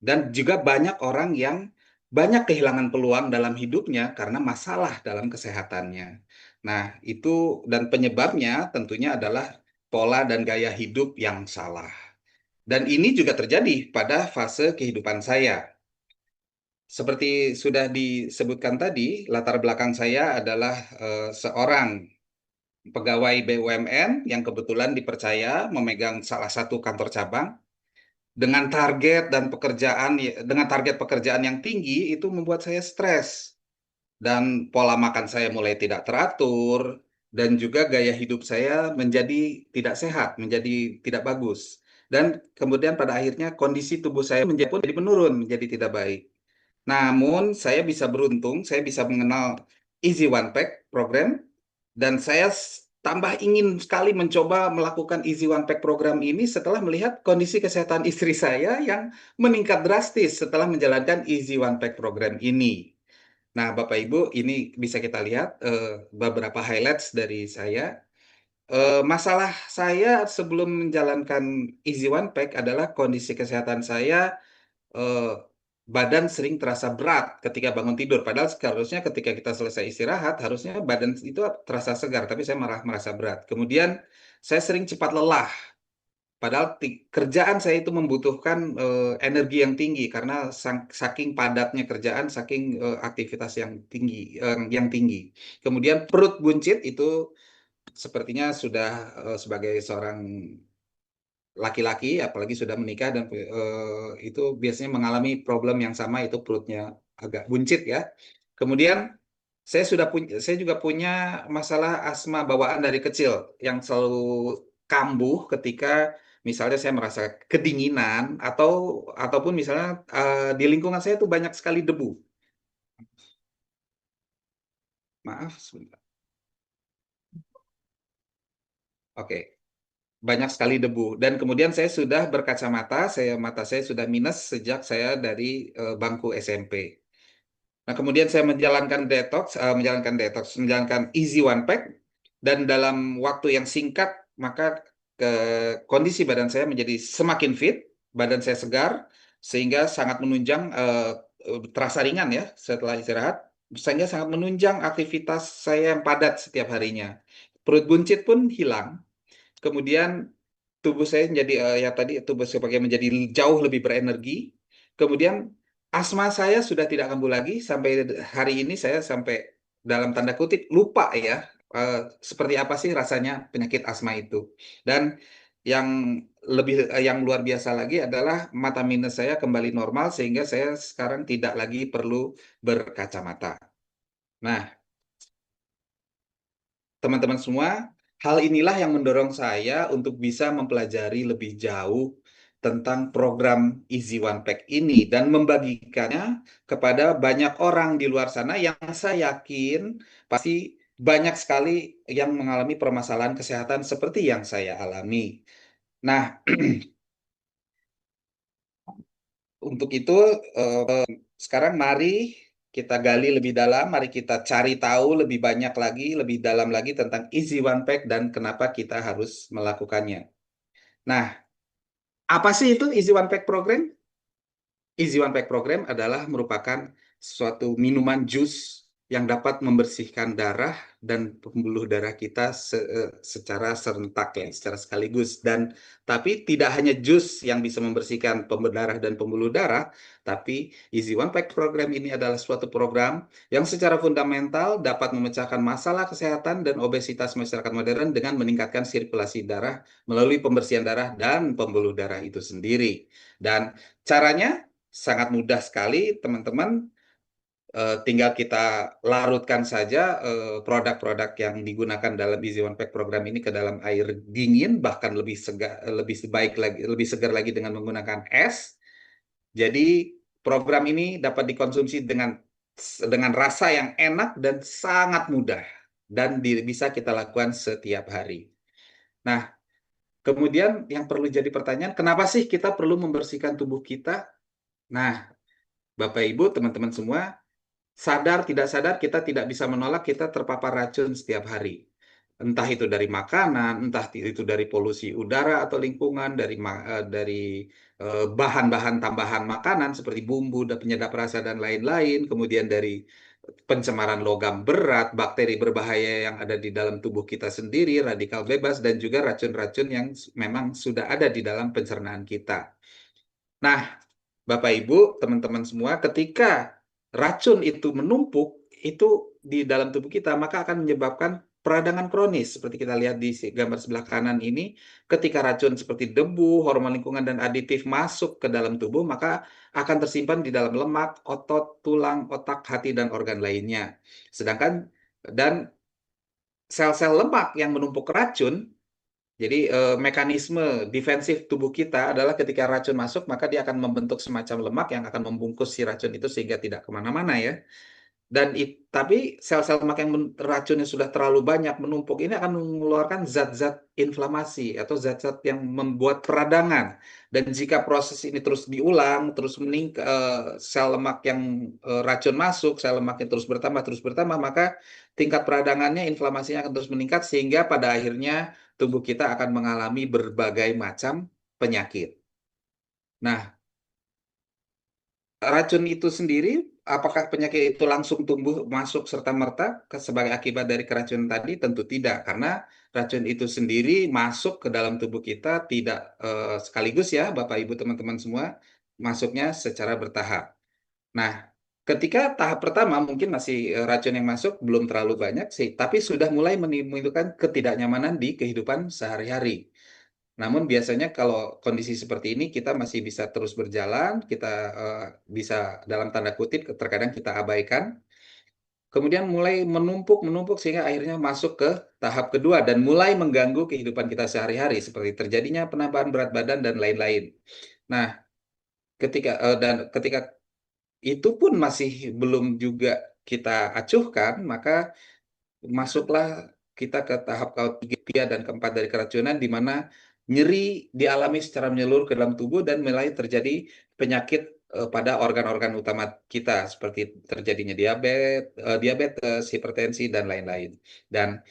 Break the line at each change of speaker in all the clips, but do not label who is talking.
Dan juga banyak orang yang banyak kehilangan peluang dalam hidupnya karena masalah dalam kesehatannya. Nah, itu dan penyebabnya tentunya adalah pola dan gaya hidup yang salah. Dan ini juga terjadi pada fase kehidupan saya. Seperti sudah disebutkan tadi, latar belakang saya adalah seorang pegawai BUMN yang kebetulan dipercaya memegang salah satu kantor cabang dengan target pekerjaan yang tinggi itu membuat saya stres dan pola makan saya mulai tidak teratur dan juga gaya hidup saya menjadi tidak sehat, menjadi tidak bagus. Dan kemudian pada akhirnya kondisi tubuh saya menjadi menurun, menjadi tidak baik. Namun saya bisa beruntung, saya bisa mengenal Easy One Pack program dan saya tambah ingin sekali mencoba melakukan Easy One Pack program ini setelah melihat kondisi kesehatan istri saya yang meningkat drastis setelah menjalankan Easy One Pack program ini. Nah, Bapak Ibu, ini bisa kita lihat beberapa highlights dari saya. Masalah saya sebelum menjalankan Easy One Pack adalah kondisi kesehatan saya, eh, badan sering terasa berat ketika bangun tidur. Padahal seharusnya ketika kita selesai istirahat, harusnya badan itu terasa segar, tapi saya malah merasa berat. Kemudian saya sering cepat lelah. Padahal kerjaan saya itu membutuhkan energi yang tinggi karena saking padatnya kerjaan, saking aktivitas yang tinggi. Kemudian perut buncit itu sepertinya sudah sebagai seorang laki-laki, apalagi sudah menikah dan itu biasanya mengalami problem yang sama, itu perutnya agak buncit ya. Kemudian saya juga punya masalah asma bawaan dari kecil yang selalu kambuh ketika misalnya saya merasa kedinginan ataupun misalnya di lingkungan saya tuh banyak sekali debu. Maaf sebentar. Oke. Banyak sekali debu dan kemudian saya sudah berkacamata, mata saya sudah minus sejak saya dari bangku SMP. Nah, kemudian saya menjalankan Easy One Pack dan dalam waktu yang singkat maka ke kondisi badan saya menjadi semakin fit, badan saya segar sehingga sangat menunjang terasa ringan ya setelah istirahat, sehingga sangat menunjang aktivitas saya yang padat setiap harinya. Perut buncit pun hilang. Kemudian tubuh saya menjadi ya tadi tubuh saya menjadi jauh lebih berenergi. Kemudian asma saya sudah tidak kambuh lagi sampai hari ini saya sampai dalam tanda kutip lupa ya eh, seperti apa sih rasanya penyakit asma itu. Dan yang yang luar biasa lagi adalah mata minus saya kembali normal sehingga saya sekarang tidak lagi perlu berkacamata. Nah, teman-teman semua, hal inilah yang mendorong saya untuk bisa mempelajari lebih jauh tentang program Easy One Pack ini dan membagikannya kepada banyak orang di luar sana yang saya yakin pasti banyak sekali yang mengalami permasalahan kesehatan seperti yang saya alami. Nah, untuk itu sekarang mari kita gali lebih dalam, mari kita cari tahu lebih banyak lagi, lebih dalam lagi tentang Easy One Pack dan kenapa kita harus melakukannya. Nah, apa sih itu Easy One Pack Program? Easy One Pack Program adalah merupakan suatu minuman jus yang dapat membersihkan darah dan pembuluh darah kita secara serentak ya, secara sekaligus. Dan tapi tidak hanya jus yang bisa membersihkan pembuluh darah dan pembuluh darah, tapi Easy One Pack Program ini adalah suatu program yang secara fundamental dapat memecahkan masalah kesehatan dan obesitas masyarakat modern dengan meningkatkan sirkulasi darah melalui pembersihan darah dan pembuluh darah itu sendiri. Dan caranya sangat mudah sekali, teman-teman. Tinggal kita larutkan saja produk-produk yang digunakan dalam Easy One Pack program ini ke dalam air dingin, bahkan lebih segar, lebih baik lagi, lebih segar lagi dengan menggunakan es. Jadi program ini dapat dikonsumsi dengan rasa yang enak dan sangat mudah dan bisa kita lakukan setiap hari. Nah, kemudian yang perlu jadi pertanyaan, kenapa sih kita perlu membersihkan tubuh kita? Nah, Bapak Ibu, teman-teman semua, sadar tidak sadar kita tidak bisa menolak kita terpapar racun setiap hari. Entah itu dari makanan, entah itu dari polusi udara atau lingkungan, dari bahan-bahan tambahan makanan seperti bumbu dan penyedap rasa dan lain-lain, kemudian dari pencemaran logam berat, bakteri berbahaya yang ada di dalam tubuh kita sendiri, radikal bebas, dan juga racun-racun yang memang sudah ada di dalam pencernaan kita. Nah, Bapak Ibu, teman-teman semua, ketika racun itu menumpuk itu di dalam tubuh kita, maka akan menyebabkan peradangan kronis. Seperti kita lihat di gambar sebelah kanan ini, ketika racun seperti debu, hormon lingkungan, dan aditif masuk ke dalam tubuh, maka akan tersimpan di dalam lemak, otot, tulang, otak, hati, dan organ lainnya. Sedangkan dan sel-sel lemak yang menumpuk racun, jadi mekanisme defensif tubuh kita adalah ketika racun masuk, maka dia akan membentuk semacam lemak yang akan membungkus si racun itu sehingga tidak kemana-mana ya. Tapi sel-sel lemak yang racunnya sudah terlalu banyak menumpuk ini akan mengeluarkan zat-zat inflamasi atau zat-zat yang membuat peradangan. Dan jika proses ini terus diulang, terus meningkat, sel lemak yang racun masuk, sel lemaknya terus bertambah, maka tingkat peradangannya, inflamasinya akan terus meningkat sehingga pada akhirnya tubuh kita akan mengalami berbagai macam penyakit. Nah, racun itu sendiri, apakah penyakit itu langsung tumbuh masuk serta-merta sebagai akibat dari keracunan tadi? Tentu tidak, karena racun itu sendiri masuk ke dalam tubuh kita tidak sekaligus ya, Bapak Ibu teman-teman semua, masuknya secara bertahap. Nah, ketika tahap pertama mungkin masih racun yang masuk belum terlalu banyak sih, tapi sudah mulai menimbulkan ketidaknyamanan di kehidupan sehari-hari. Namun biasanya kalau kondisi seperti ini kita masih bisa terus berjalan, kita eh, bisa dalam tanda kutip terkadang kita abaikan, kemudian mulai menumpuk sehingga akhirnya masuk ke tahap kedua dan mulai mengganggu kehidupan kita sehari-hari seperti terjadinya penambahan berat badan dan lain-lain. Nah, ketika itu pun masih belum juga kita acuhkan, maka masuklah kita ke tahap ketiga dan keempat dari keracunan di mana nyeri dialami secara menyeluruh ke dalam tubuh dan mulai terjadi penyakit pada organ-organ utama kita seperti terjadinya diabetes, hipertensi dan lain-lain. Dan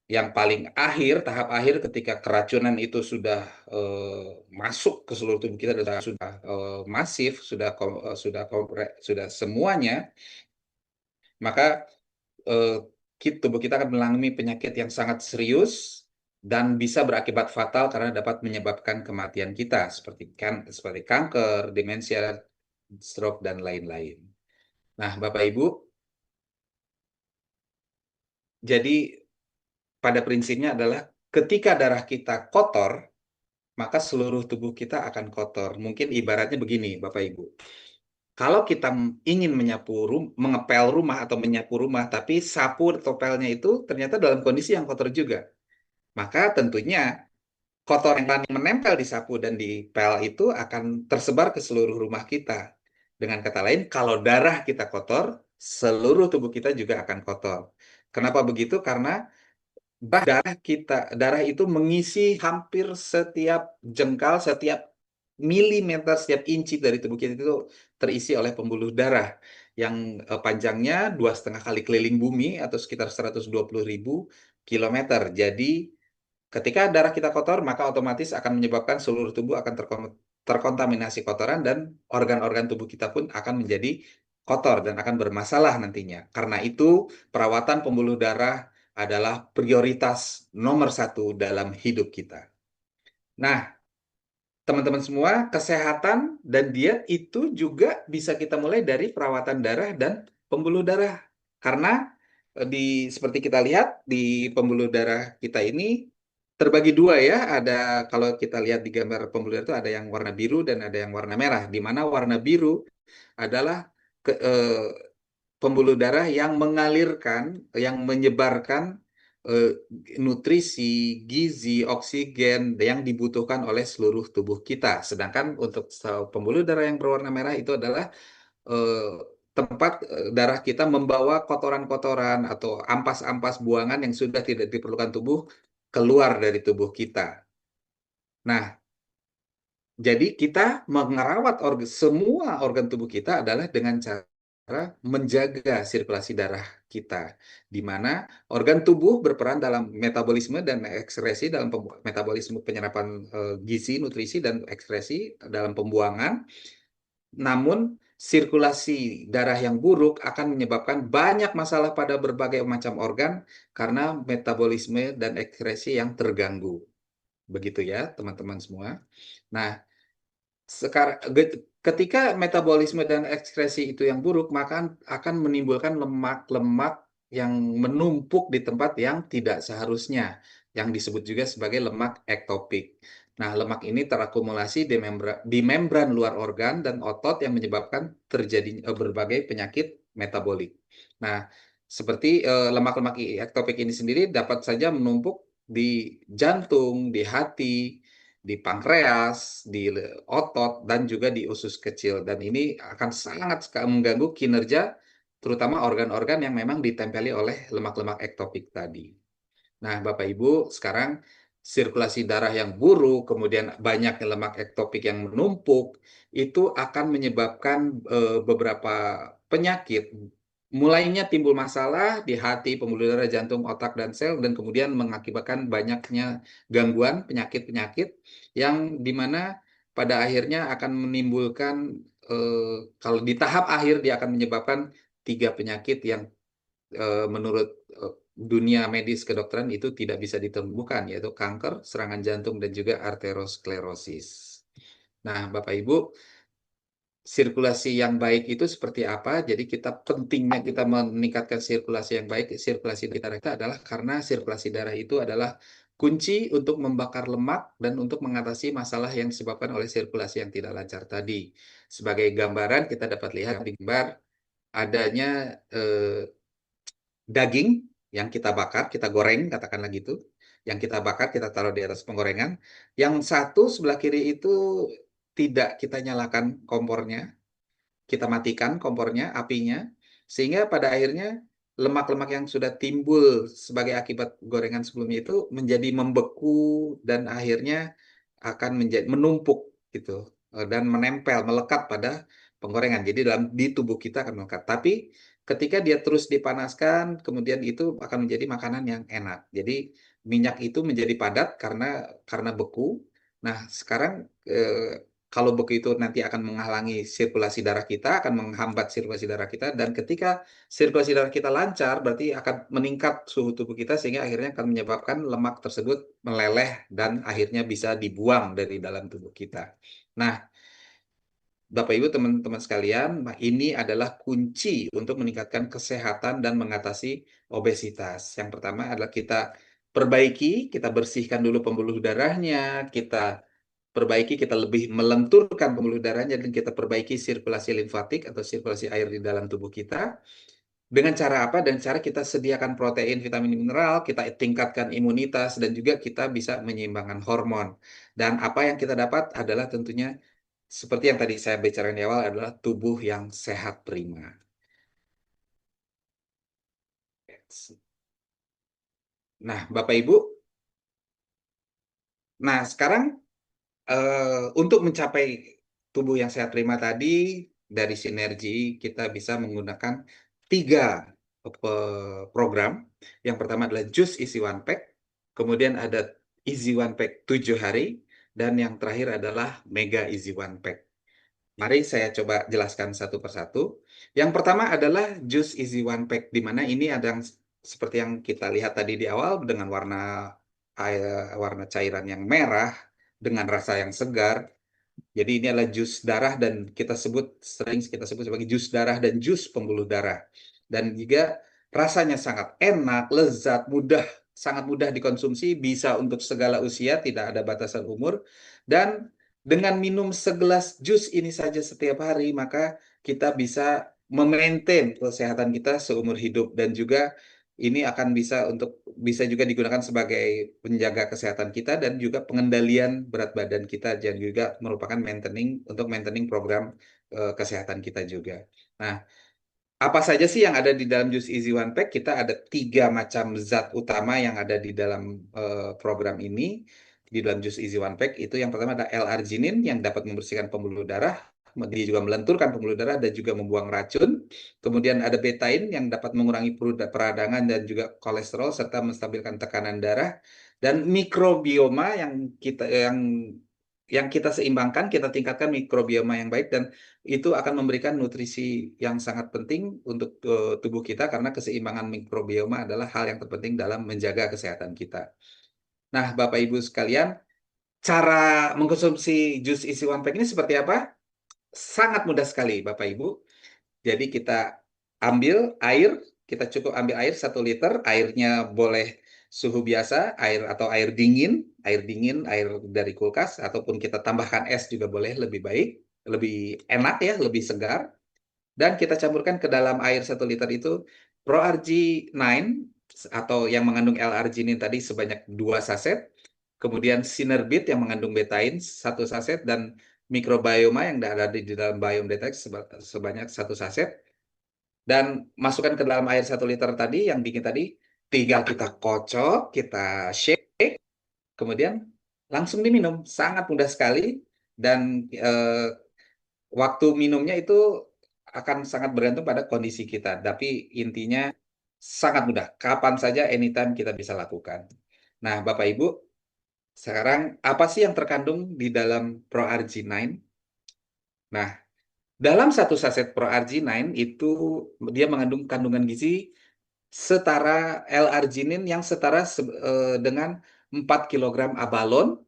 yang paling akhir, tahap akhir ketika keracunan itu sudah masuk ke seluruh tubuh kita dan sudah masif, sudah semuanya, maka eh, tubuh kita akan mengalami penyakit yang sangat serius dan bisa berakibat fatal karena dapat menyebabkan kematian kita seperti kanker, demensia, stroke dan lain-lain. Nah, Bapak Ibu, jadi pada prinsipnya adalah ketika darah kita kotor, maka seluruh tubuh kita akan kotor. Mungkin ibaratnya begini, Bapak Ibu. Kalau kita ingin mengepel rumah atau menyapu rumah, tapi sapu atau pelnya itu ternyata dalam kondisi yang kotor juga, maka tentunya kotoran yang menempel di sapu dan di pel itu akan tersebar ke seluruh rumah kita. Dengan kata lain, kalau darah kita kotor, seluruh tubuh kita juga akan kotor. Kenapa begitu? Karena darah itu mengisi hampir setiap jengkal, setiap milimeter, setiap inci dari tubuh kita itu terisi oleh pembuluh darah yang panjangnya 2,5 kali keliling bumi atau sekitar 120.000 kilometer. Jadi ketika darah kita kotor, maka otomatis akan menyebabkan seluruh tubuh akan terkontaminasi kotoran dan organ-organ tubuh kita pun akan menjadi kotor dan akan bermasalah nantinya. Karena itu, perawatan pembuluh darah adalah prioritas nomor satu dalam hidup kita. Nah, teman-teman semua, kesehatan dan diet itu juga bisa kita mulai dari perawatan darah dan pembuluh darah. Karena seperti kita lihat di pembuluh darah kita ini terbagi dua ya. Ada kalau kita lihat di gambar pembuluh darah itu ada yang warna biru dan ada yang warna merah. Di mana warna biru adalah ke, eh, pembuluh darah yang mengalirkan, yang menyebarkan eh, nutrisi, gizi, oksigen yang dibutuhkan oleh seluruh tubuh kita. Sedangkan untuk pembuluh darah yang berwarna merah itu adalah eh, tempat darah kita membawa kotoran-kotoran atau ampas-ampas buangan yang sudah tidak diperlukan tubuh keluar dari tubuh kita. Nah, jadi kita merawat semua organ tubuh kita adalah dengan cara menjaga sirkulasi darah kita, di mana organ tubuh berperan dalam metabolisme dan ekskresi dalam metabolisme penyerapan gizi, nutrisi, dan ekskresi dalam pembuangan. Namun, sirkulasi darah yang buruk akan menyebabkan banyak masalah pada berbagai macam organ karena metabolisme dan ekskresi yang terganggu. Begitu ya, teman-teman semua. Nah, sekarang ketika metabolisme dan ekskresi itu yang buruk, maka akan menimbulkan lemak-lemak yang menumpuk di tempat yang tidak seharusnya, yang disebut juga sebagai lemak ektopik. Nah, lemak ini terakumulasi di membran luar organ dan otot yang menyebabkan terjadi berbagai penyakit metabolik. Nah, seperti lemak-lemak ektopik ini sendiri dapat saja menumpuk di jantung, di hati, di pankreas, di otot, dan juga di usus kecil. Dan ini akan sangat mengganggu kinerja, terutama organ-organ yang memang ditempeli oleh lemak-lemak ektopik tadi. Nah, Bapak Ibu, sekarang sirkulasi darah yang buruk, kemudian banyaknya lemak ektopik yang menumpuk, itu akan menyebabkan beberapa penyakit. Mulainya timbul masalah di hati, pembuluh darah, jantung, otak, dan sel, dan kemudian mengakibatkan banyaknya gangguan penyakit-penyakit yang dimana pada akhirnya akan menimbulkan, kalau di tahap akhir dia akan menyebabkan tiga penyakit yang menurut dunia medis kedokteran itu tidak bisa ditemukan, yaitu kanker, serangan jantung, dan juga arteriosklerosis. Nah, Bapak Ibu, sirkulasi yang baik itu seperti apa? Jadi pentingnya kita meningkatkan sirkulasi yang baik, sirkulasi darah kita adalah karena sirkulasi darah itu adalah kunci untuk membakar lemak dan untuk mengatasi masalah yang disebabkan oleh sirkulasi yang tidak lancar tadi. Sebagai gambaran, kita dapat lihat di gambar adanya daging yang kita bakar, kita goreng, katakanlah gitu. Yang kita bakar, kita taruh di atas penggorengan. Yang satu sebelah kiri itu tidak kita nyalakan kompornya, kita matikan kompornya, apinya, sehingga pada akhirnya lemak-lemak yang sudah timbul sebagai akibat gorengan sebelumnya itu menjadi membeku dan akhirnya akan menjadi menumpuk gitu, dan menempel, melekat pada penggorengan. Jadi di tubuh kita akan melekat. Tapi ketika dia terus dipanaskan, kemudian itu akan menjadi makanan yang enak. Jadi minyak itu menjadi padat karena beku. Nah, sekarang kalau begitu nanti akan menghalangi sirkulasi darah kita, akan menghambat sirkulasi darah kita, dan ketika sirkulasi darah kita lancar, berarti akan meningkat suhu tubuh kita, sehingga akhirnya akan menyebabkan lemak tersebut meleleh dan akhirnya bisa dibuang dari dalam tubuh kita. Nah, Bapak Ibu teman-teman sekalian, nah ini adalah kunci untuk meningkatkan kesehatan dan mengatasi obesitas. Yang pertama adalah kita perbaiki, kita bersihkan dulu pembuluh darahnya, kita perbaiki, kita lebih melenturkan pembuluh darahnya, dan kita perbaiki sirkulasi limfatik atau sirkulasi air di dalam tubuh kita. Dengan cara apa? Dengan cara kita sediakan protein, vitamin, mineral, kita tingkatkan imunitas, dan juga kita bisa menyeimbangkan hormon. Dan apa yang kita dapat adalah tentunya seperti yang tadi saya bicarakan di awal, adalah tubuh yang sehat prima. Nah, Bapak Ibu, nah sekarang untuk mencapai tubuh yang sehat prima tadi, dari sinergi kita bisa menggunakan tiga program. Yang pertama adalah Juice Easy One Pack, kemudian ada Easy One Pack 7 hari, dan yang terakhir adalah Mega Easy One Pack. Mari saya coba jelaskan satu persatu. Yang pertama adalah Juice Easy One Pack, di mana ini ada yang seperti yang kita lihat tadi di awal, dengan warna cairan yang merah, dengan rasa yang segar. Jadi ini adalah jus darah, dan sering kita sebut sebagai jus darah dan jus pembuluh darah. Dan juga rasanya sangat enak, lezat, sangat mudah dikonsumsi, bisa untuk segala usia, tidak ada batasan umur. Dan dengan minum segelas jus ini saja setiap hari, maka kita bisa memaintain kesehatan kita seumur hidup, dan juga ini akan bisa juga digunakan sebagai penjaga kesehatan kita dan juga pengendalian berat badan kita, dan juga merupakan maintaining program kesehatan kita juga. Nah, apa saja sih yang ada di dalam Jus Easy One Pack? Kita ada tiga macam zat utama yang ada di dalam program ini. Di dalam Jus Easy One Pack itu yang pertama ada L-arginin yang dapat membersihkan pembuluh darah, dia juga melenturkan pembuluh darah dan juga membuang racun. Kemudian ada betain yang dapat mengurangi peradangan dan juga kolesterol serta menstabilkan tekanan darah. Dan mikrobioma yang kita seimbangkan, kita tingkatkan mikrobioma yang baik dan itu akan memberikan nutrisi yang sangat penting untuk tubuh kita karena keseimbangan mikrobioma adalah hal yang terpenting dalam menjaga kesehatan kita. Nah, Bapak Ibu sekalian, cara mengkonsumsi jus isi one pack ini seperti apa? Sangat mudah sekali, Bapak Ibu. Jadi kita ambil air, kita cukup ambil air 1 liter, airnya boleh suhu biasa, air atau air dingin, air dari kulkas, ataupun kita tambahkan es juga boleh, lebih baik, lebih enak ya, lebih segar. Dan kita campurkan ke dalam air 1 liter itu ProRG9 atau yang mengandung L-arginin tadi sebanyak 2 saset, kemudian Synerbit yang mengandung betain 1 saset, dan mikrobioma yang ada di dalam Biome Detex sebanyak 1 saset, dan masukkan ke dalam air 1 liter tadi yang dingin tadi, tinggal kita kocok, kita shake, kemudian langsung diminum. Sangat mudah sekali, dan waktu minumnya itu akan sangat bergantung pada kondisi kita. Tapi intinya sangat mudah. Kapan saja, anytime kita bisa lakukan. Nah, Bapak Ibu, sekarang apa sih yang terkandung di dalam ProRG9? Nah, dalam 1 saset ProRG9 itu dia mengandung kandungan gizi setara L-arginin yang setara dengan 4 kilogram abalon.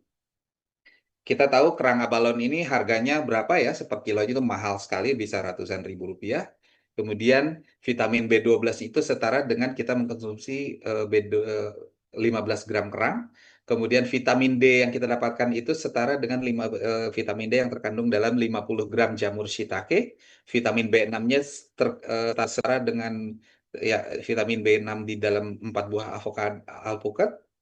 Kita tahu kerang abalon ini harganya berapa ya? Per kilonya itu mahal sekali, bisa ratusan ribu rupiah. Kemudian vitamin B12 itu setara dengan kita mengkonsumsi 15 gram kerang. Kemudian vitamin D yang kita dapatkan itu setara dengan vitamin D yang terkandung dalam 50 gram jamur shiitake. Vitamin B6-nya setara dengan ya vitamin B6 di dalam 4 buah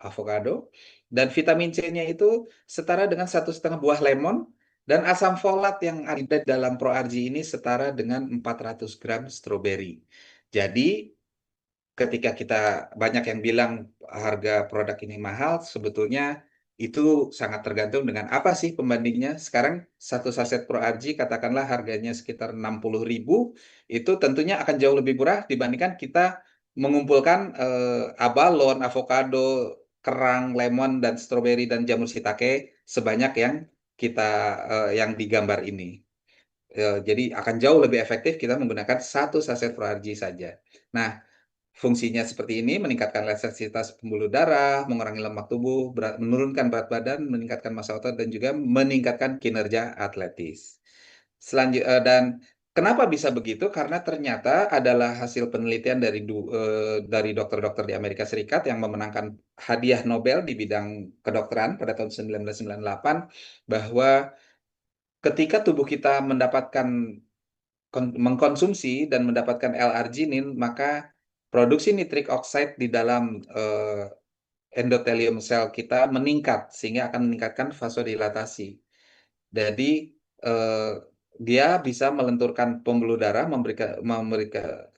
avocado. Dan vitamin C-nya itu setara dengan 1,5 buah lemon, dan asam folat yang ada dalam ProRG ini setara dengan 400 gram stroberi. Jadi, ketika kita banyak yang bilang harga produk ini mahal, sebetulnya itu sangat tergantung dengan apa sih pembandingnya. Sekarang 1 saset ProRG katakanlah harganya sekitar 60.000, itu tentunya akan jauh lebih murah dibandingkan kita mengumpulkan abalon, avocado, kerang, lemon, dan stroberi dan jamur shiitake sebanyak yang kita yang digambar ini. Jadi akan jauh lebih efektif kita menggunakan 1 saset ProRG saja. Nah, fungsinya seperti ini: meningkatkan elastisitas pembuluh darah, mengurangi lemak tubuh, menurunkan berat badan, meningkatkan massa otot, dan juga meningkatkan kinerja atletis. Dan kenapa bisa begitu? Karena ternyata adalah hasil penelitian dari dokter-dokter di Amerika Serikat yang memenangkan hadiah Nobel di bidang kedokteran pada tahun 1998, bahwa ketika tubuh kita mengkonsumsi dan mendapatkan L-arginin, maka produksi nitrik oxide di dalam endotelium sel kita meningkat, sehingga akan meningkatkan vasodilatasi. Jadi eh, dia bisa melenturkan pembuluh darah,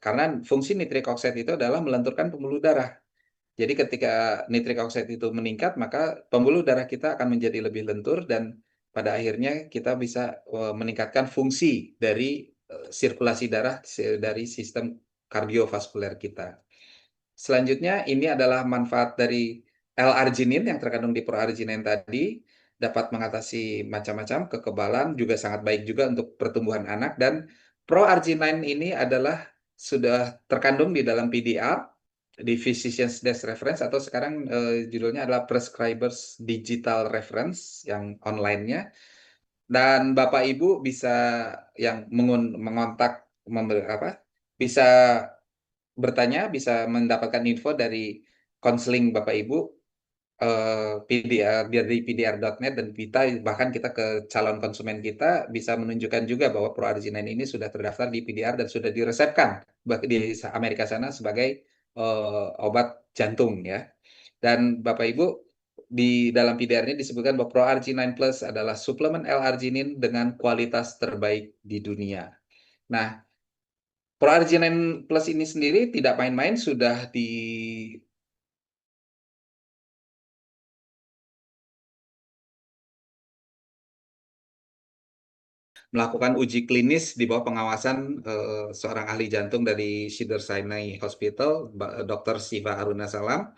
karena fungsi nitrik oxide itu adalah melenturkan pembuluh darah. Jadi ketika nitrik oxide itu meningkat, maka pembuluh darah kita akan menjadi lebih lentur, dan pada akhirnya kita bisa meningkatkan fungsi dari sirkulasi darah dari sistem kardiovaskuler kita. Selanjutnya, ini adalah manfaat dari L-arginin yang terkandung di pro-arginin tadi, dapat mengatasi macam-macam kekebalan, juga sangat baik juga untuk pertumbuhan anak, dan pro-arginin ini adalah sudah terkandung di dalam PDR, di Physicians Desk Reference, atau sekarang judulnya adalah Prescribers Digital Reference yang online-nya. Dan Bapak Ibu bisa yang mengontak, bisa bertanya, bisa mendapatkan info dari konseling Bapak Ibu, PDR dari pdr.net, dan kita bahkan kita ke calon konsumen kita bisa menunjukkan juga bahwa ProArginine ini sudah terdaftar di PDR dan sudah diresepkan di Amerika sana sebagai obat jantung ya. Dan Bapak Ibu, di dalam PDR ini disebutkan bahwa ProArginine Plus adalah suplemen L-arginin dengan kualitas terbaik di dunia. Nah, ProArginine Plus ini sendiri tidak main-main, sudah di melakukan uji klinis di bawah pengawasan seorang ahli jantung dari Cedars-Sinai Hospital, Dr. Siva Aruna Salam.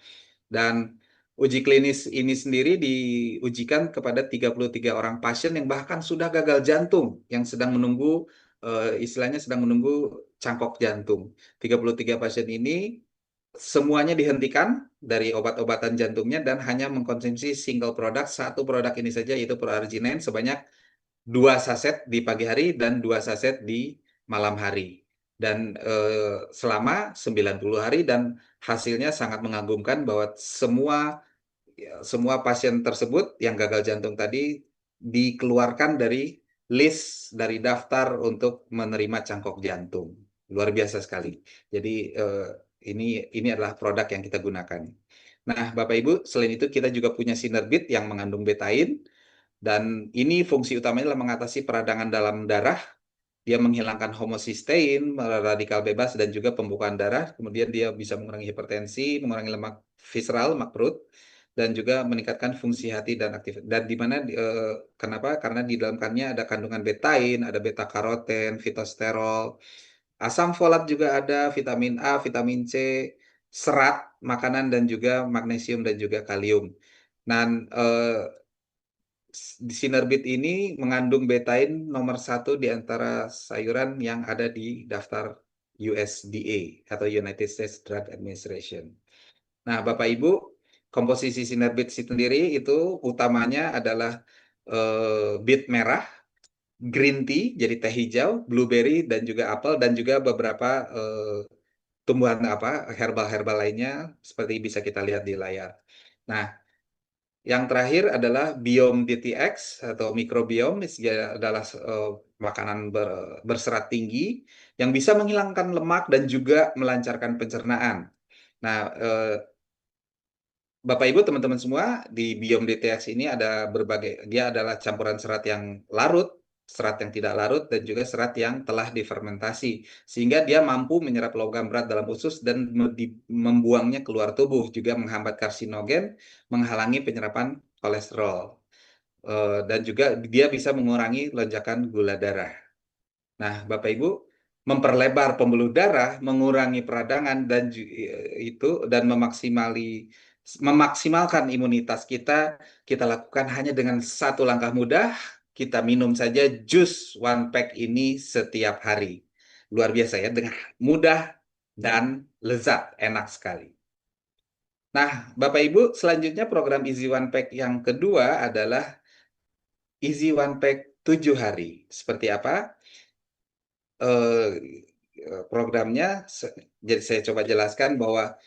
Dan uji klinis ini sendiri diujikan kepada 33 orang pasien yang bahkan sudah gagal jantung, yang sedang menunggu, istilahnya sedang menunggu cangkok jantung. 33 pasien ini semuanya dihentikan dari obat-obatan jantungnya dan hanya mengkonsumsi single produk, satu produk ini saja, yaitu Pro-Arginine, sebanyak 2 saset di pagi hari dan 2 saset di malam hari. Dan selama 90 hari, dan hasilnya sangat mengagumkan bahwa semua pasien tersebut yang gagal jantung tadi dikeluarkan dari list, dari daftar untuk menerima cangkok jantung. Luar biasa sekali. Jadi ini adalah produk yang kita gunakan. Nah, Bapak Ibu, selain itu kita juga punya Sinerbit yang mengandung betain, dan ini fungsi utamanya adalah mengatasi peradangan dalam darah. Dia menghilangkan homocysteine, radikal bebas, dan juga pembukaan darah. Kemudian dia bisa mengurangi hipertensi, mengurangi lemak visceral, lemak perut, dan juga meningkatkan fungsi hati dan aktif. Dan di mana kenapa? Karena di dalamnya ada kandungan betain, ada beta karoten, fitosterol, asam folat juga ada, vitamin A, vitamin C, serat makanan, dan juga magnesium dan juga kalium. Dan Sinerbit ini mengandung betain nomor 1 di antara sayuran yang ada di daftar USDA atau United States Drug Administration. Nah, Bapak Ibu, komposisi Sinerbit sendiri itu utamanya adalah bit merah, green tea, jadi teh hijau, blueberry, dan juga apel, dan juga beberapa tumbuhan herbal-herbal lainnya seperti bisa kita lihat di layar. Nah, yang terakhir adalah Biome DTX atau mikrobiom, adalah makanan berserat tinggi yang bisa menghilangkan lemak dan juga melancarkan pencernaan. Nah, Bapak Ibu, teman-teman semua, di Biome DTX ini ada dia adalah campuran serat yang larut, serat yang tidak larut, dan juga serat yang telah difermentasi, sehingga dia mampu menyerap logam berat dalam usus dan membuangnya keluar tubuh, juga menghambat karsinogen, menghalangi penyerapan kolesterol, dan juga dia bisa mengurangi lonjakan gula darah. Nah, Bapak Ibu, memperlebar pembuluh darah, mengurangi peradangan, dan dan memaksimalkan imunitas kita lakukan hanya dengan satu langkah mudah. Kita minum saja jus One Pack ini setiap hari. Luar biasa ya, dengan mudah dan lezat, enak sekali. Nah, Bapak Ibu, selanjutnya program Easy One Pack yang kedua adalah Easy One Pack 7 hari. Seperti apa? Programnya, jadi saya coba jelaskan bahwa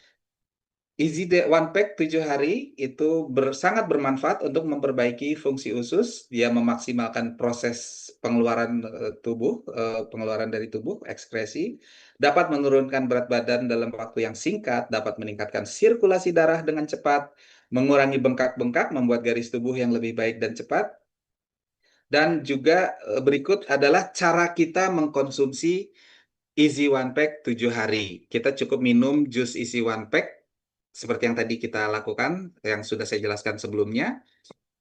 Easy One Pack 7 hari itu sangat bermanfaat untuk memperbaiki fungsi usus. Dia memaksimalkan proses pengeluaran pengeluaran dari tubuh, ekskresi, dapat menurunkan berat badan dalam waktu yang singkat, dapat meningkatkan sirkulasi darah dengan cepat, mengurangi bengkak-bengkak, membuat garis tubuh yang lebih baik dan cepat. Dan juga berikut adalah cara kita mengkonsumsi Easy One Pack 7 hari. Kita cukup minum jus Easy One Pack seperti yang tadi kita lakukan, yang sudah saya jelaskan sebelumnya,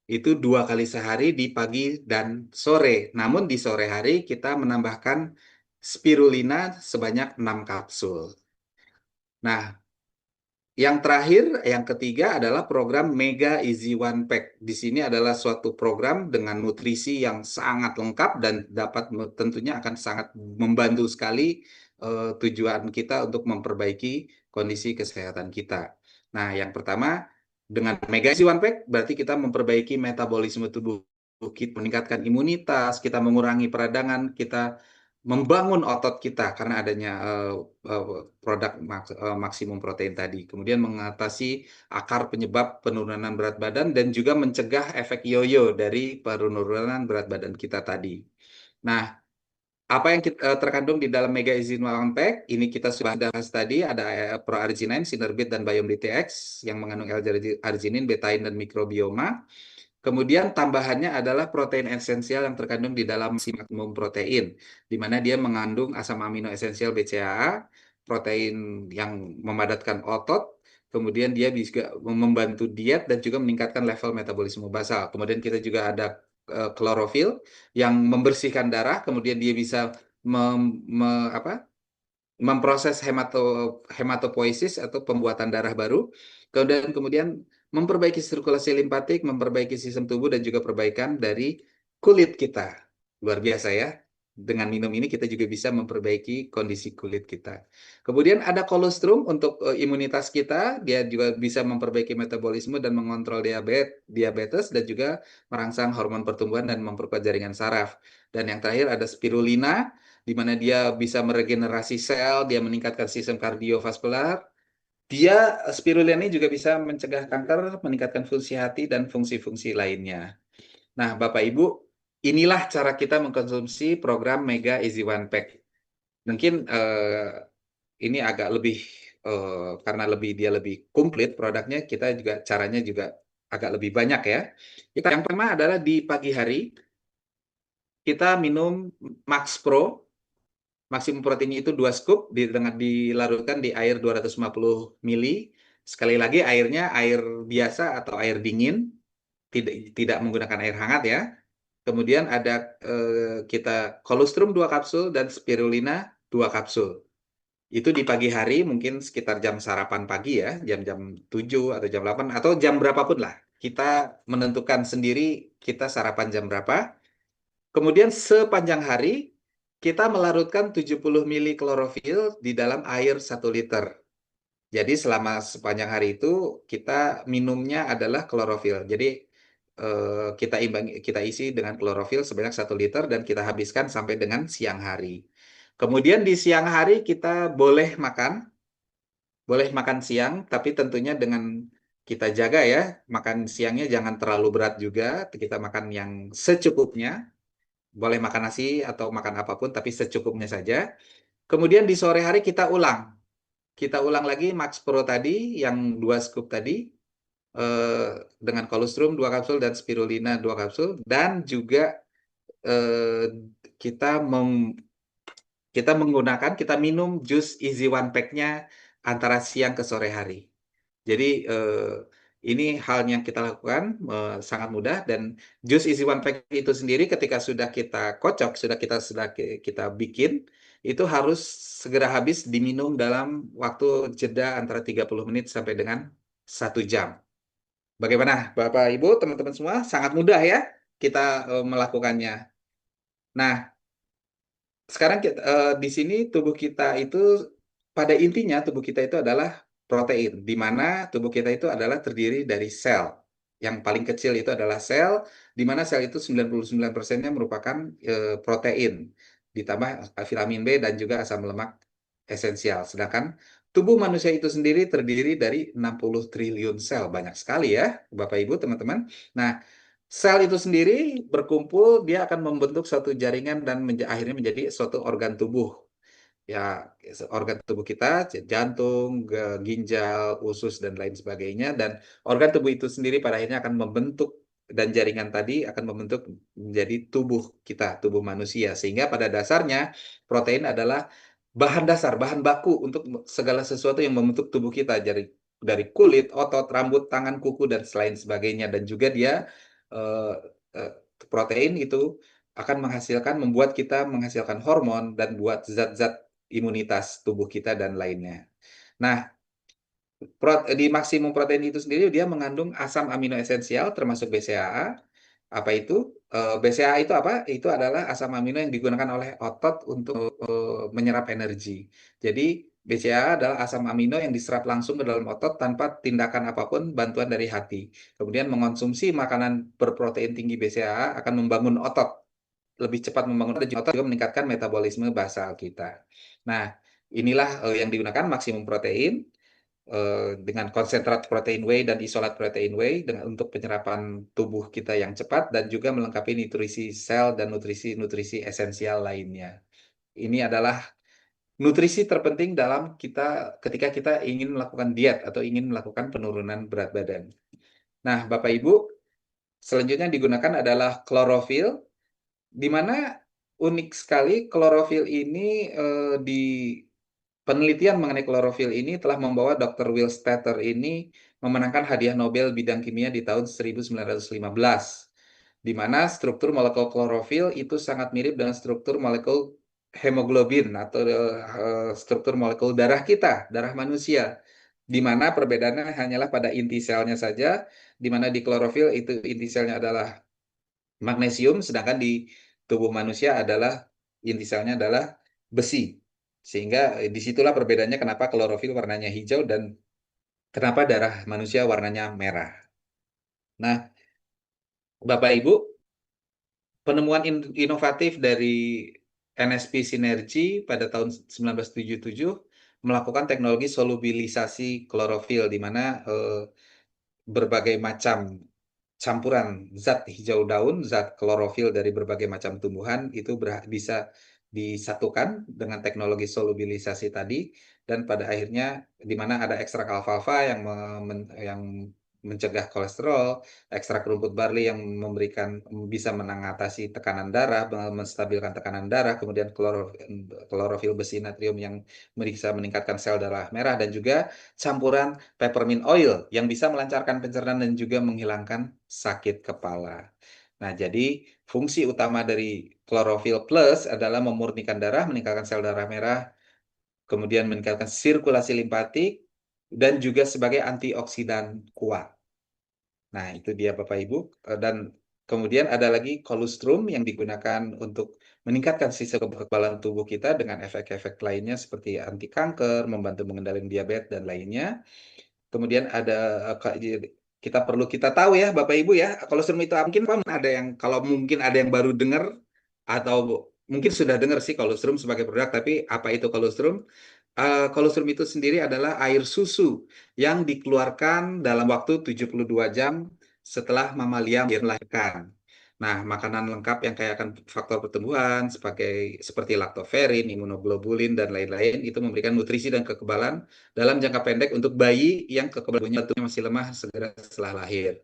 itu 2 kali sehari di pagi dan sore. Namun di sore hari kita menambahkan spirulina sebanyak 6 kapsul. Nah, yang terakhir, yang ketiga adalah program Mega Easy One Pack. Di sini adalah suatu program dengan nutrisi yang sangat lengkap dan tentunya akan sangat membantu sekali tujuan kita untuk memperbaiki kondisi kesehatan kita. Nah, yang pertama, dengan Mega Easy One Pack berarti kita memperbaiki metabolisme tubuh kita, meningkatkan imunitas, kita mengurangi peradangan, kita membangun otot kita karena adanya produk maksimum protein tadi. Kemudian mengatasi akar penyebab penurunan berat badan dan juga mencegah efek yoyo dari penurunan berat badan kita tadi. Nah, apa yang terkandung di dalam Mega Easy One Pack, ini kita sudah bahas tadi, ada Pro-Arginine, Sinerbit, dan Biome DTX yang mengandung L-arginin, betain, dan mikrobioma. Kemudian tambahannya adalah protein esensial yang terkandung di dalam maksimum protein, di mana dia mengandung asam amino esensial BCAA, protein yang memadatkan otot, kemudian dia juga membantu diet dan juga meningkatkan level metabolisme basal. Kemudian kita juga ada klorofil yang membersihkan darah, kemudian dia bisa memproses hematopoiesis atau pembuatan darah baru, kemudian memperbaiki sirkulasi limpatik, memperbaiki sistem tubuh dan juga perbaikan dari kulit kita. Luar biasa ya. Dengan minum ini kita juga bisa memperbaiki kondisi kulit kita. Kemudian ada kolostrum untuk imunitas kita, dia juga bisa memperbaiki metabolisme dan mengontrol diabetes dan juga merangsang hormon pertumbuhan dan memperkuat jaringan saraf. Dan yang terakhir ada spirulina di mana dia bisa meregenerasi sel, dia meningkatkan sistem kardiovaskular. Spirulina ini juga bisa mencegah kanker, meningkatkan fungsi hati dan fungsi-fungsi lainnya. Nah, Bapak Ibu, inilah cara kita mengkonsumsi program Mega Easy One Pack. Mungkin ini agak lebih karena dia lebih komplit produknya, kita juga caranya juga agak lebih banyak ya. Yang pertama adalah di pagi hari kita minum Max Pro. Maksimum proteinnya itu 2 scoop dilarutkan di air 250 mili. Sekali lagi airnya air biasa atau air dingin, tidak menggunakan air hangat ya. Kemudian ada kita kolostrum 2 kapsul dan spirulina 2 kapsul. Itu di pagi hari mungkin sekitar jam sarapan pagi ya, jam-jam 7 atau jam 8 atau jam berapapun lah. Kita menentukan sendiri kita sarapan jam berapa. Kemudian sepanjang hari kita melarutkan 70 mili klorofil di dalam air 1 liter. Jadi selama sepanjang hari itu kita minumnya adalah klorofil. Jadi kita isi dengan klorofil sebanyak 1 liter dan kita habiskan sampai dengan siang hari. Kemudian di siang hari kita boleh makan siang, tapi tentunya dengan kita jaga ya, makan siangnya jangan terlalu berat juga. Kita makan yang secukupnya. Boleh makan nasi atau makan apapun, tapi secukupnya saja. Kemudian di sore hari kita ulang. Kita ulang lagi Max Pro tadi, yang 2 scoop tadi, eh, dengan kolostrum 2 kapsul dan spirulina 2 kapsul. Dan juga eh, kita kita minum jus Easy One Pack-nya antara siang ke sore hari. Jadi ini hal yang kita lakukan sangat mudah, dan jus Easy One Pack itu sendiri ketika sudah kita kocok, sudah kita bikin, itu harus segera habis diminum dalam waktu jeda antara 30 menit sampai dengan 1 jam. Bagaimana Bapak Ibu, teman-teman semua? Sangat mudah ya kita melakukannya. Nah, sekarang di sini tubuh kita itu pada intinya tubuh kita itu adalah protein, di mana tubuh kita itu adalah terdiri dari sel. Yang paling kecil itu adalah sel, di mana sel itu 99%-nya merupakan protein, ditambah vitamin B dan juga asam lemak esensial. Sedangkan tubuh manusia itu sendiri terdiri dari 60 triliun sel. Banyak sekali ya, Bapak Ibu, teman-teman. Nah, sel itu sendiri berkumpul, dia akan membentuk suatu jaringan dan akhirnya menjadi suatu organ tubuh. Ya, organ tubuh kita, jantung, ginjal, usus, dan lain sebagainya. Dan organ tubuh itu sendiri pada akhirnya akan membentuk, dan jaringan tadi akan membentuk menjadi tubuh kita, tubuh manusia. Sehingga pada dasarnya protein adalah bahan dasar, bahan baku untuk segala sesuatu yang membentuk tubuh kita. Dari kulit, otot, rambut, tangan, kuku, dan selain sebagainya. Dan juga dia eh, eh, protein itu akan membuat kita menghasilkan hormon dan buat zat-zat imunitas tubuh kita dan lainnya. Nah, di maksimum protein itu sendiri dia mengandung asam amino esensial termasuk BCAA. Apa itu? BCAA itu apa? Itu adalah asam amino yang digunakan oleh otot untuk menyerap energi. Jadi BCAA adalah asam amino yang diserap langsung ke dalam otot tanpa tindakan apapun bantuan dari hati. Kemudian mengonsumsi makanan berprotein tinggi BCAA akan membangun otot, lebih cepat membangun otot, dan juga meningkatkan metabolisme basal kita. Nah, inilah yang digunakan maksimum protein dengan konsentrat protein whey dan isolat protein whey untuk penyerapan tubuh kita yang cepat, dan juga melengkapi nutrisi sel dan nutrisi-nutrisi esensial lainnya. Ini adalah nutrisi terpenting dalam ketika kita ingin melakukan diet atau ingin melakukan penurunan berat badan. Nah, Bapak Ibu, selanjutnya digunakan adalah klorofil, di mana unik sekali klorofil ini di penelitian mengenai klorofil ini telah membawa Dr. Will Stater ini memenangkan hadiah Nobel bidang kimia di tahun 1915. di mana struktur molekul klorofil itu sangat mirip dengan struktur molekul hemoglobin atau struktur molekul darah kita, darah manusia. Di mana perbedaannya hanyalah pada inti selnya saja, di mana di klorofil itu inti selnya adalah magnesium, sedangkan di tubuh manusia adalah inti selnya adalah besi. Sehingga disitulah perbedaannya kenapa klorofil warnanya hijau dan kenapa darah manusia warnanya merah. Nah, Bapak Ibu, penemuan inovatif dari NSP Sinergi pada tahun 1977 melakukan teknologi solubilisasi klorofil, di mana berbagai macam campuran zat hijau daun, zat klorofil dari berbagai macam tumbuhan itu bisa disatukan dengan teknologi solubilisasi tadi, dan pada akhirnya di mana ada ekstrak alfalfa yang yang mencegah kolesterol, ekstrak rumput barley yang bisa mengatasi tekanan darah, menstabilkan tekanan darah, kemudian klorofil besi natrium yang bisa meningkatkan sel darah merah, dan juga campuran peppermint oil yang bisa melancarkan pencernaan dan juga menghilangkan sakit kepala. Nah, jadi fungsi utama dari klorofil plus adalah memurnikan darah, meningkatkan sel darah merah, kemudian meningkatkan sirkulasi limpatik, dan juga sebagai antioksidan kuat. Nah, itu dia Bapak Ibu. Dan kemudian ada lagi kolostrum yang digunakan untuk meningkatkan sistem kekebalan tubuh kita dengan efek-efek lainnya seperti anti kanker, membantu mengendalikan diabetes, dan lainnya. Kemudian ada kita perlu kita tahu ya Bapak Ibu ya, kolostrum itu mungkin ada yang kalau mungkin ada yang baru dengar atau mungkin sudah dengar sih kolostrum sebagai produk, tapi apa itu kolostrum? Kolostrum itu sendiri adalah air susu yang dikeluarkan dalam waktu 72 jam setelah mamalia melahirkan. Nah, makanan lengkap yang kaya akan faktor pertumbuhan seperti laktoferin, imunoglobulin, dan lain-lain itu memberikan nutrisi dan kekebalan dalam jangka pendek untuk bayi yang kekebalan tubuhnya masih lemah segera setelah lahir.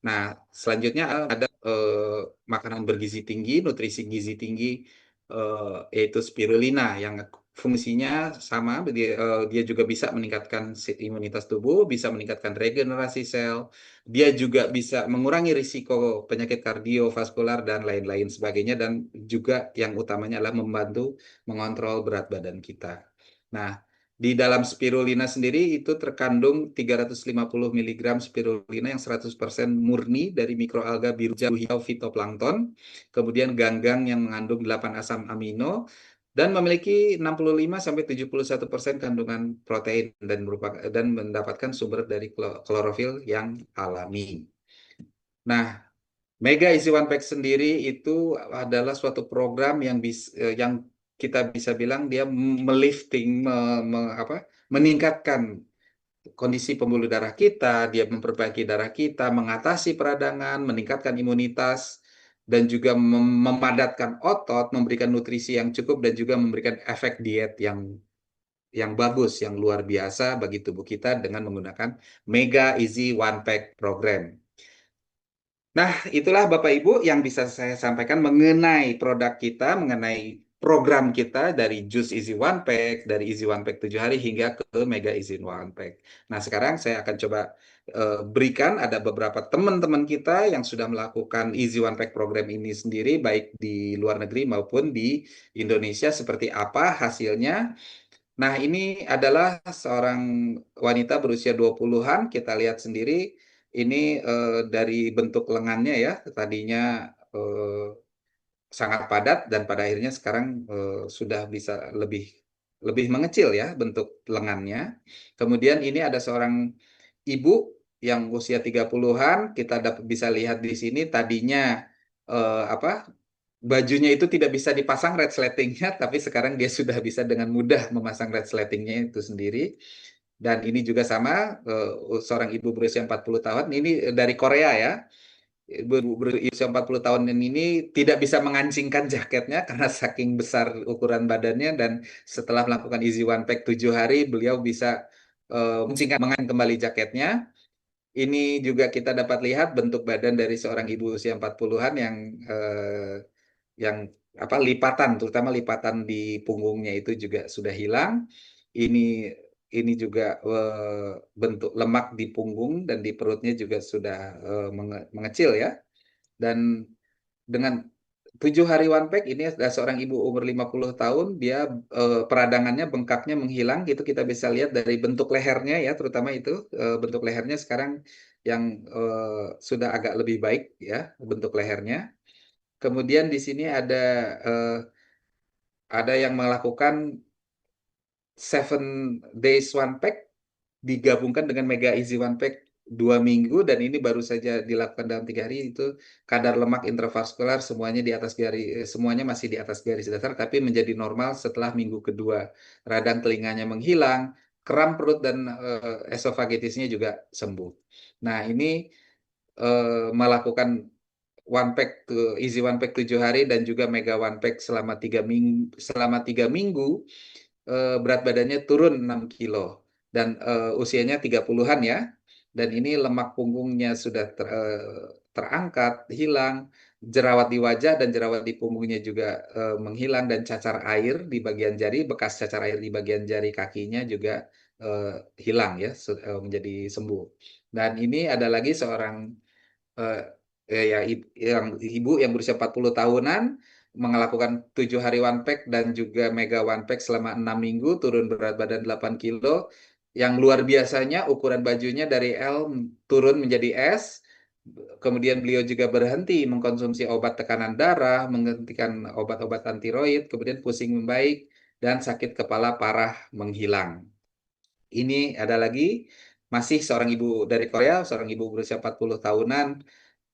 Nah, selanjutnya ada makanan bergizi tinggi, nutrisi gizi tinggi, yaitu spirulina yang fungsinya sama, dia juga bisa meningkatkan imunitas tubuh, bisa meningkatkan regenerasi sel, dia juga bisa mengurangi risiko penyakit kardiovaskular dan lain-lain sebagainya, dan juga yang utamanya adalah membantu mengontrol berat badan kita. Nah, di dalam spirulina sendiri itu terkandung 350 mg spirulina yang 100% murni dari mikroalga biru hijau fitoplankton, kemudian ganggang yang mengandung 8 asam amino, dan memiliki 65-71% kandungan protein dan mendapatkan sumber dari klorofil yang alami. Nah, Mega Easy One Pack sendiri itu adalah suatu program yang kita bisa bilang dia melifting, meningkatkan kondisi pembuluh darah kita, dia memperbaiki darah kita, mengatasi peradangan, meningkatkan imunitas, dan juga memadatkan otot, memberikan nutrisi yang cukup, dan juga memberikan efek diet yang bagus, yang luar biasa bagi tubuh kita dengan menggunakan Mega Easy One Pack program. Nah, itulah Bapak Ibu yang bisa saya sampaikan mengenai produk kita, mengenai program kita dari Juice Easy One Pack, dari Easy One Pack 7 hari hingga ke Mega Easy One Pack. Nah, sekarang saya akan coba berikan ada beberapa teman-teman kita yang sudah melakukan Easy One Pack program ini sendiri, baik di luar negeri maupun di Indonesia, seperti apa hasilnya. Nah, ini adalah seorang wanita berusia 20-an, kita lihat sendiri ini dari bentuk lengannya ya, tadinya sangat padat dan pada akhirnya sekarang sudah bisa lebih lebih mengecil ya bentuk lengannya. Kemudian ini ada seorang ibu yang usia 30-an, kita bisa lihat di sini tadinya apa bajunya itu tidak bisa dipasang resletingnya, tapi sekarang dia sudah bisa dengan mudah memasang resletingnya itu sendiri. Dan ini juga sama, seorang ibu berusia 40 tahun, ini dari Korea ya. Ibu berusia 40 tahun ini tidak bisa mengancingkan jaketnya karena saking besar ukuran badannya, dan setelah melakukan Easy One Pack 7 hari, beliau bisa mengancingkan kembali jaketnya. Ini juga kita dapat lihat bentuk badan dari seorang ibu usia 40-an yang lipatan, terutama lipatan di punggungnya itu juga sudah hilang. Ini juga bentuk lemak di punggung dan di perutnya juga sudah mengecil ya. Dan dengan 7 hari one pack ini ada seorang ibu umur 50 tahun, dia peradangannya, bengkaknya menghilang gitu, kita bisa lihat dari bentuk lehernya ya, terutama itu bentuk lehernya sekarang yang sudah agak lebih baik ya bentuk lehernya. Kemudian di sini eh, ada yang melakukan 7 days one pack digabungkan dengan Mega Easy One Pack 2 minggu, dan ini baru saja dilakukan dalam 3 hari. Itu kadar lemak intravaskular semuanya di atas garis, semuanya masih di atas garis dasar, tapi menjadi normal setelah minggu kedua. Radang telinganya menghilang, kram perut dan esofagitisnya juga sembuh. Nah, ini melakukan one pack ke Easy One Pack 7 hari dan juga Mega One Pack selama 3 minggu, berat badannya turun 6 kilo dan usianya 30-an ya. Dan ini lemak punggungnya sudah terangkat, hilang, jerawat di wajah dan jerawat di punggungnya juga menghilang, dan cacar air di bagian jari, bekas cacar air di bagian jari kakinya juga eh, hilang ya, menjadi sembuh. Dan ini ada lagi seorang eh, ya yang ibu yang berusia 40 tahunan melakukan 7 hari one pack dan juga mega one pack selama 6 minggu, turun berat badan 8 kilo. Yang luar biasanya ukuran bajunya dari L turun menjadi S. Kemudian beliau juga berhenti mengkonsumsi obat tekanan darah, menghentikan obat-obat antiroid, kemudian pusing membaik, dan sakit kepala parah menghilang. Ini ada lagi, masih seorang ibu dari Korea, seorang ibu berusia 40 tahunan.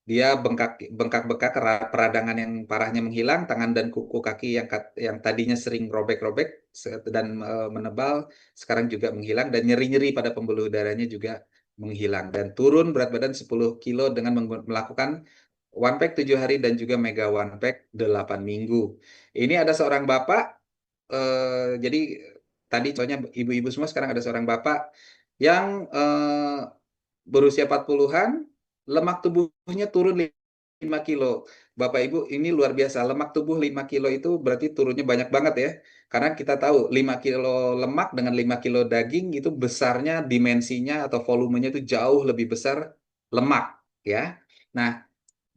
Dia bengkak-bengkak, peradangan yang parahnya menghilang, tangan dan kuku kaki yang tadinya sering robek-robek dan menebal sekarang juga menghilang, dan nyeri-nyeri pada pembuluh darahnya juga menghilang, dan turun berat badan 10 kilo dengan melakukan one pack 7 hari dan juga mega one pack 8 minggu. Ini ada seorang bapak, jadi tadi contohnya ibu-ibu semua, sekarang ada seorang bapak yang berusia 40-an, lemak tubuhnya turun 5 kilo. Bapak Ibu, ini luar biasa. Lemak tubuh 5 kilo itu berarti turunnya banyak banget ya. Karena kita tahu 5 kilo lemak dengan 5 kilo daging itu besarnya, dimensinya atau volumenya itu jauh lebih besar lemak ya. Nah,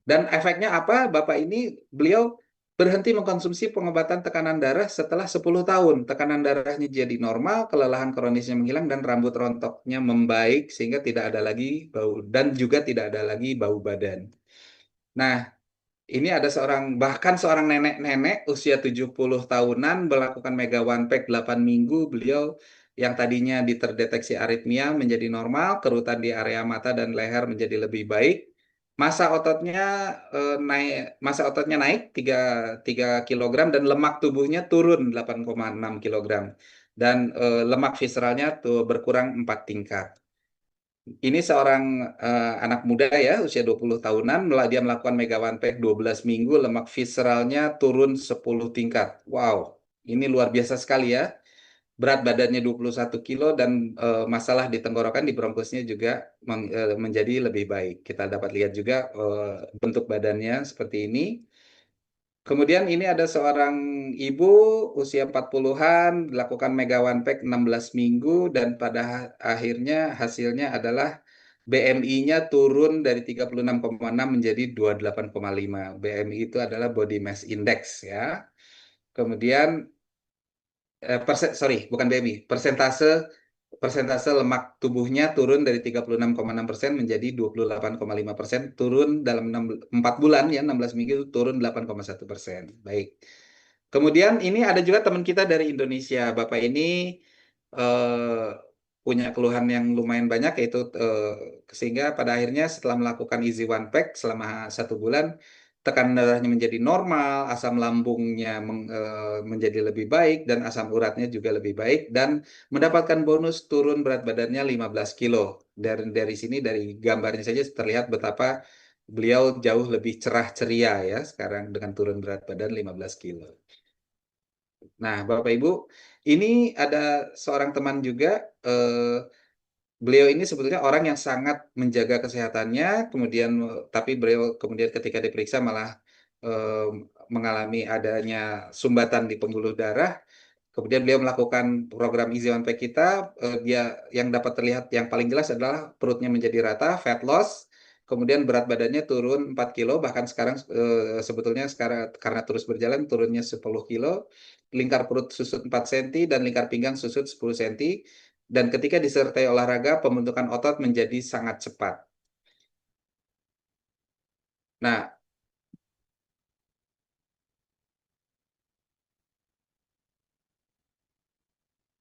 dan efeknya apa? Bapak ini, beliau berhenti mengkonsumsi pengobatan tekanan darah setelah 10 tahun. Tekanan darahnya jadi normal, kelelahan kronisnya menghilang, dan rambut rontoknya membaik sehingga tidak ada lagi bau, dan juga tidak ada lagi bau badan. Nah, ini ada bahkan seorang nenek-nenek usia 70 tahunan melakukan Mega One Pack 8 minggu. Beliau yang tadinya terdeteksi aritmia menjadi normal, kerutan di area mata dan leher menjadi lebih baik. Massa ototnya massa ototnya naik 3 kilogram, dan lemak tubuhnya turun 8,6 kilogram. Dan lemak visceralnya tuh berkurang 4 tingkat. Ini seorang anak muda ya, usia 20 tahunan, dia melakukan Mega One Pack 12 minggu, lemak visceralnya turun 10 tingkat. Wow, ini luar biasa sekali ya. Berat badannya 21 kilo, dan masalah di tenggorokan, di bronkosnya juga menjadi lebih baik. Kita dapat lihat juga bentuk badannya seperti ini. Kemudian ini ada seorang ibu usia 40-an melakukan Mega One Pack 16 minggu, dan pada akhirnya hasilnya adalah BMI-nya turun dari 36,6 menjadi 28,5. BMI itu adalah Body Mass Index ya. Kemudian sorry, bukan BMI, persentase persentase lemak tubuhnya turun dari 36,6% menjadi 28,5%, turun dalam 4 bulan ya, 16 minggu itu turun 8,1%. Baik. Kemudian ini ada juga teman kita dari Indonesia. Bapak ini eh, punya keluhan yang lumayan banyak, yaitu sehingga pada akhirnya setelah melakukan Easy One Pack selama 1 bulan, tekanan darahnya menjadi normal, asam lambungnya menjadi lebih baik, dan asam uratnya juga lebih baik, dan mendapatkan bonus turun berat badannya 15 kilo. Dari sini, dari gambarnya saja terlihat betapa beliau jauh lebih cerah ceria ya sekarang dengan turun berat badan 15 kilo. Nah, Bapak Ibu, ini ada seorang teman juga. Beliau ini sebetulnya orang yang sangat menjaga kesehatannya, kemudian tapi beliau kemudian ketika diperiksa malah eh, mengalami adanya sumbatan di pembuluh darah. Kemudian beliau melakukan program Easy One Pack kita. Dia yang dapat terlihat yang paling jelas adalah perutnya menjadi rata, fat loss, kemudian berat badannya turun 4 kilo, bahkan sekarang sebetulnya sekarang karena terus berjalan turunnya 10 kilo, lingkar perut susut 4 cm dan lingkar pinggang susut 10 cm, dan ketika disertai olahraga pembentukan otot menjadi sangat cepat. Nah,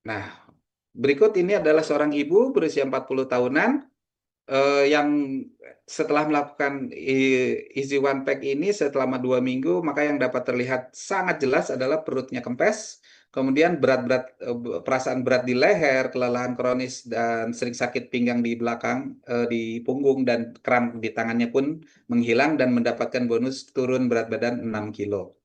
nah, berikut ini adalah seorang ibu berusia 40 tahunan yang setelah melakukan Easy One Pack ini selama 2 minggu, maka yang dapat terlihat sangat jelas adalah perutnya kempes, kemudian perasaan berat di leher, kelelahan kronis dan sering sakit pinggang di belakang, di punggung dan kram di tangannya pun menghilang dan mendapatkan bonus turun berat badan 6 kilo.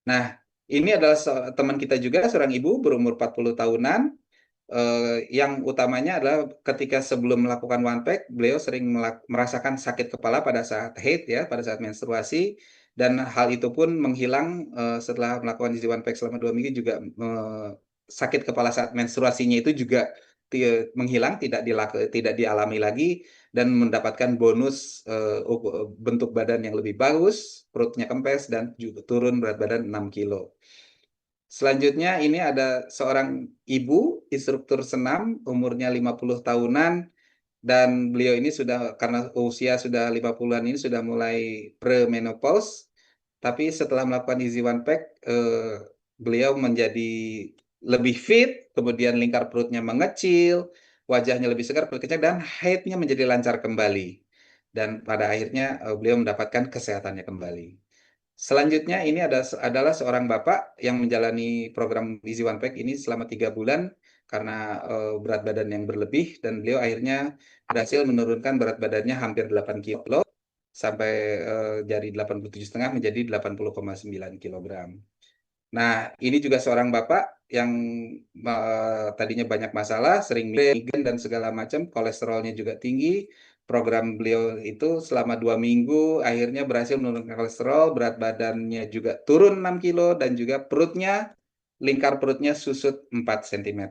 Nah, ini adalah teman kita juga, seorang ibu berumur 40 tahunan. Yang utamanya adalah ketika sebelum melakukan one pack, beliau sering merasakan sakit kepala pada saat haid ya, pada saat menstruasi, dan hal itu pun menghilang setelah melakukan easy one pack selama 2 minggu juga sakit kepala saat menstruasinya itu juga menghilang, tidak dialami lagi dan mendapatkan bonus bentuk badan yang lebih bagus, perutnya kempes dan juga turun berat badan 6 kilo. Selanjutnya ini ada seorang ibu instruktur senam umurnya 50 tahunan dan beliau ini sudah karena usia sudah 50-an ini sudah mulai premenopause, tapi setelah melakukan Easy One Pack beliau menjadi lebih fit, kemudian lingkar perutnya mengecil, wajahnya lebih segar, perut kecil dan haidnya menjadi lancar kembali. Dan pada akhirnya beliau mendapatkan kesehatannya kembali. Selanjutnya ini adalah seorang bapak yang menjalani program Easy One Pack ini selama 3 bulan karena berat badan yang berlebih dan beliau akhirnya berhasil menurunkan berat badannya hampir 8 kilo sampai dari 87,5 menjadi 80,9 kilogram. Nah, ini juga seorang bapak yang tadinya banyak masalah, sering migrain dan segala macam, kolesterolnya juga tinggi. Program beliau itu selama 2 minggu akhirnya berhasil menurunkan kolesterol, berat badannya juga turun 6 kilo dan juga lingkar perutnya susut 4 cm.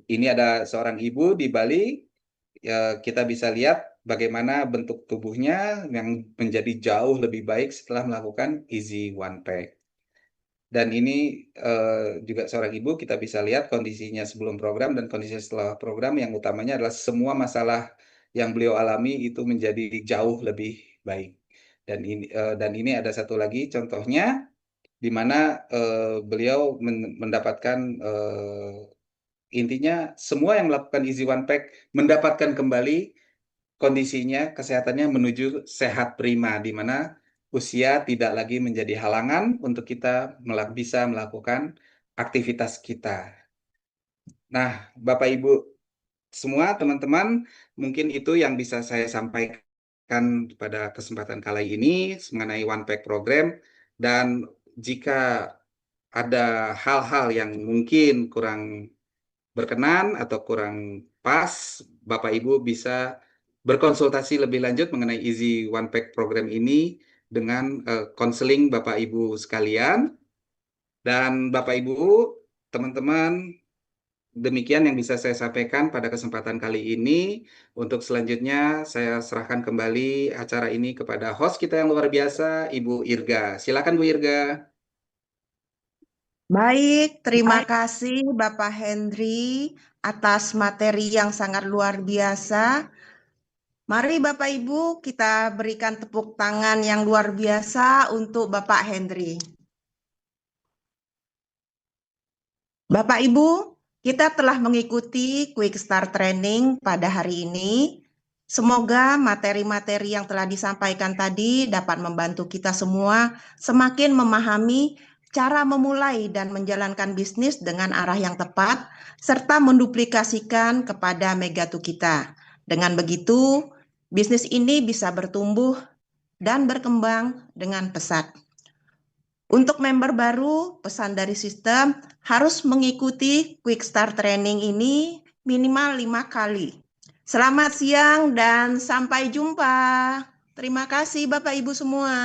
Ini ada seorang ibu di Bali, ya, kita bisa lihat bagaimana bentuk tubuhnya yang menjadi jauh lebih baik setelah melakukan Easy One Pack. Dan ini juga seorang ibu kita bisa lihat kondisinya sebelum program dan kondisi setelah program, yang utamanya adalah semua masalah yang beliau alami itu menjadi jauh lebih baik. Dan ini ada satu lagi contohnya di mana beliau mendapatkan intinya semua yang melakukan Easy One Pack mendapatkan kembali kondisinya, kesehatannya menuju sehat prima, di mana usia tidak lagi menjadi halangan untuk kita bisa melakukan aktivitas kita. Nah, Bapak Ibu semua, teman-teman, mungkin itu yang bisa saya sampaikan pada kesempatan kali ini mengenai One Pack Program. Dan jika ada hal-hal yang mungkin kurang berkenan atau kurang pas, Bapak Ibu bisa berkonsultasi lebih lanjut mengenai Easy One Pack program ini dengan konseling Bapak Ibu sekalian. Dan Bapak Ibu, teman-teman, demikian yang bisa saya sampaikan pada kesempatan kali ini. Untuk selanjutnya saya serahkan kembali acara ini kepada host kita yang luar biasa, Ibu Irga. Silakan Bu Irga.
Baik, terima kasih Bapak Hendri atas materi yang sangat luar biasa. Mari Bapak Ibu kita berikan tepuk tangan yang luar biasa untuk Bapak Hendri. Bapak Ibu, kita telah mengikuti Quick Start Training pada hari ini. Semoga materi-materi yang telah disampaikan tadi dapat membantu kita semua semakin memahami cara memulai dan menjalankan bisnis dengan arah yang tepat, serta menduplikasikan kepada Megatu kita. Dengan begitu, bisnis ini bisa bertumbuh dan berkembang dengan pesat. Untuk member baru, pesan dari sistem harus mengikuti Quick Start Training ini minimal 5 kali. Selamat siang dan sampai jumpa. Terima kasih Bapak Ibu semua.